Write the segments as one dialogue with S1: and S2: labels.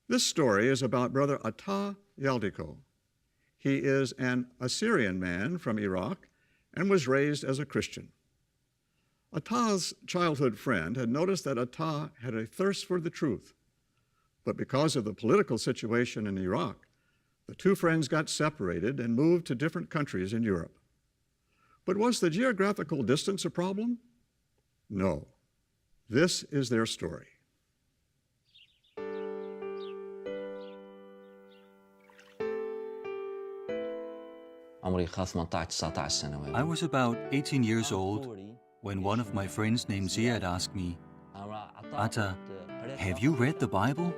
S1: This story is about Brother Atta Yaldiko. He is an Assyrian man from Iraq and was raised as a Christian. Atta's childhood friend had noticed that Atta had a thirst for the truth, but because of the political situation in Iraq, the two friends got separated and moved to different countries in Europe. But was the geographical distance a problem? No. This is their story.
S2: I was about 18 years old when one of my friends named Ziad asked me, Atta, have you read the Bible?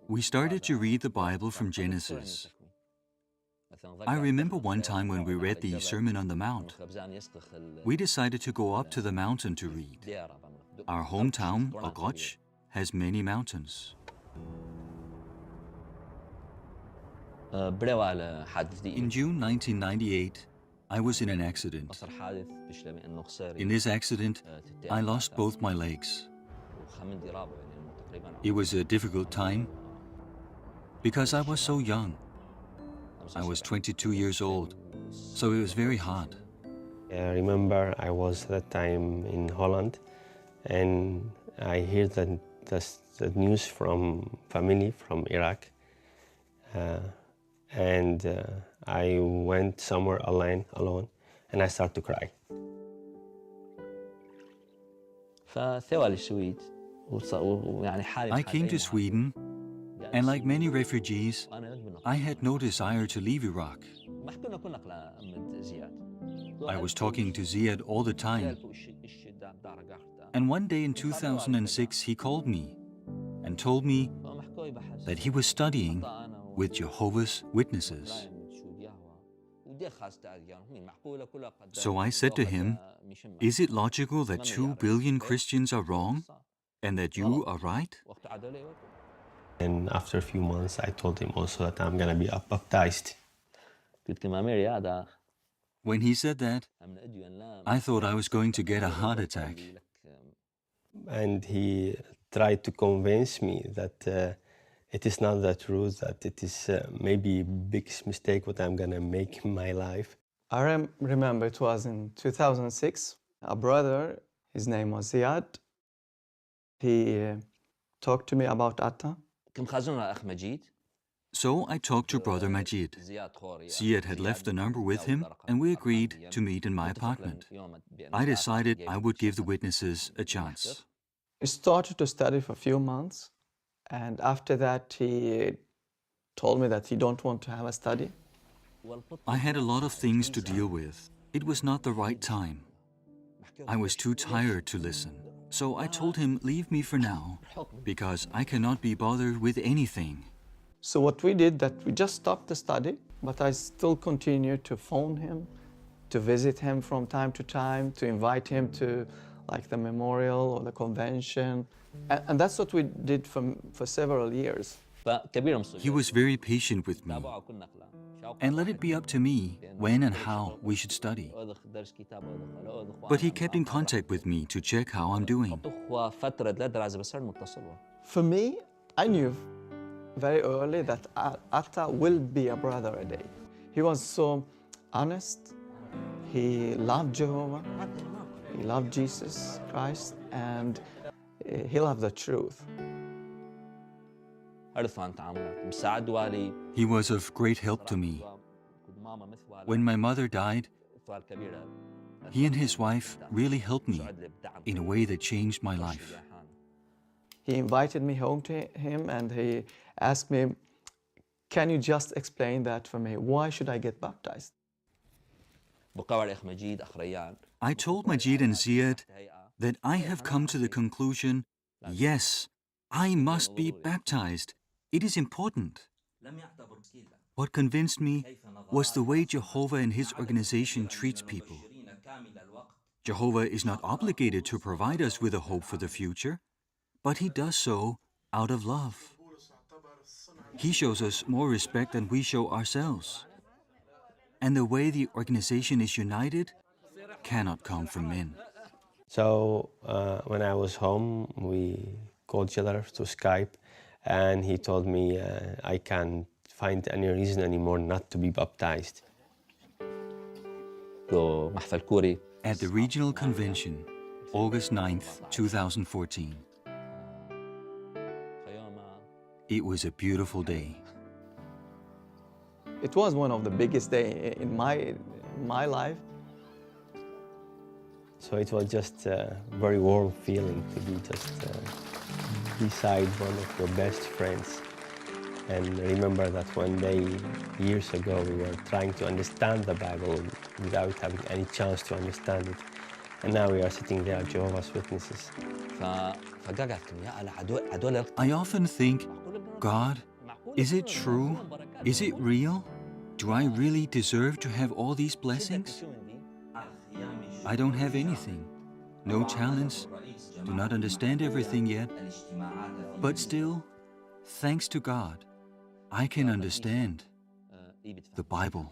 S2: We started to read the Bible from Genesis. I remember one time when we read the Sermon on the Mount. We decided to go up to the mountain to read. Our hometown, Ogoch, has many mountains. In June 1998, I was in an accident. In this accident, I lost both my legs. It was a difficult time because I was so young. I was 22 years old, so it was very hard.
S3: I remember I was at that time in Holland, and I heard the news from family from Iraq. And I went somewhere alone, and I started to cry.
S2: I came to Sweden, and like many refugees, I had no desire to leave Iraq. I was talking to Ziad all the time. And one day in 2006, he called me and told me that he was studying with Jehovah's Witnesses. So I said to him, is it logical that 2 billion Christians are wrong and that you are right?
S3: And after a few months, I told him also that I'm going to be baptized.
S2: When he said that, I thought I was going to get a heart attack.
S3: And he tried to convince me that it is not the truth, that it is maybe a big mistake what I'm going to make in my life.
S4: I remember it was in 2006. A brother, his name was Ziad, he talked to me about Atta.
S2: So I talked to Brother Majid. Ziad had left the number with him, and we agreed to meet in my apartment. I decided I would give the witnesses a chance.
S4: He started to study for a few months, and after that he told me that he don't want to have a study.
S2: I had a lot of things to deal with. It was not the right time. I was too tired to listen. So I told him, leave me for now, because I cannot be bothered with anything.
S4: So what we did, that we just stopped the study, but I still continued to phone him, to visit him from time to time, to invite him to like the memorial or the convention. And that's what we did for several years.
S2: He was very patient with me and let it be up to me when and how we should study. But he kept in contact with me to check how I'm doing.
S4: For me, I knew very early that Atta will be a brother a day. He was so honest. He loved Jehovah. He loved Jesus Christ, and he loved the truth.
S2: He was of great help to me. When my mother died, he and his wife really helped me in a way that changed my life.
S4: He invited me home to him and he asked me, can you just explain that for me? Why should I get baptized?
S2: I told Majid and Ziad that I have come to the conclusion, yes, I must be baptized. It is important. What convinced me was the way Jehovah and his organization treats people. Jehovah is not obligated to provide us with a hope for the future, but he does so out of love. He shows us more respect than we show ourselves. And the way the organization is united cannot come from men.
S3: So when I was home, we called each other to Skype, and he told me I can't find any reason anymore not to be baptized.
S2: At the regional convention, August 9th, 2014. It was a beautiful day.
S4: It was one of the biggest days in my life.
S3: So it was just a very warm feeling to be just beside one of your best friends. And remember that one day, years ago, we were trying to understand the Bible without having any chance to understand it. And now we are sitting there, Jehovah's Witnesses.
S2: I often think, God, is it true? Is it real? Do I really deserve to have all these blessings? I don't have anything. No talents. Do not understand everything yet. But still, thanks to God, I can understand the Bible.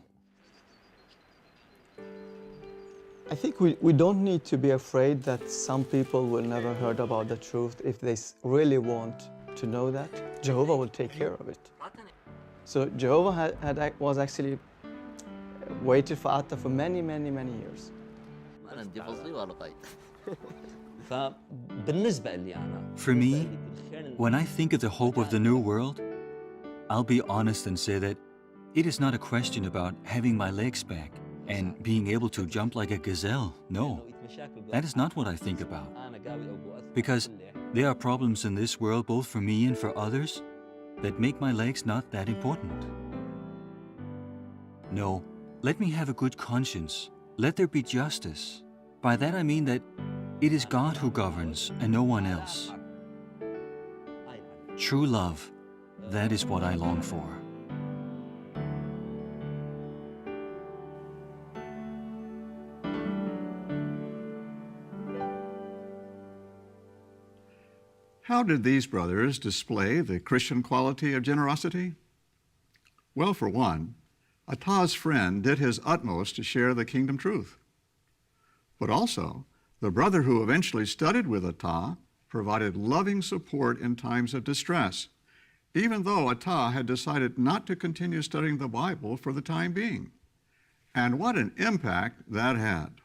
S4: I think we don't need to be afraid that some people will never heard about the truth. If they really want to know that, Jehovah will take care of it. So Jehovah was actually waited for Atta for many, many, many years.
S2: For me, when I think of the hope of the new world, I'll be honest and say that it is not a question about having my legs back and being able to jump like a gazelle. No, that is not what I think about. Because there are problems in this world, both for me and for others, that make my legs not that important. No, let me have a good conscience. Let there be justice. By that I mean that it is God who governs and no one else. True love, that is what I long for.
S1: How did these brothers display the Christian quality of generosity? Well, for one, Attah's friend did his utmost to share the kingdom truth. But also, the brother who eventually studied with Attah provided loving support in times of distress, even though Attah had decided not to continue studying the Bible for the time being. And what an impact that had.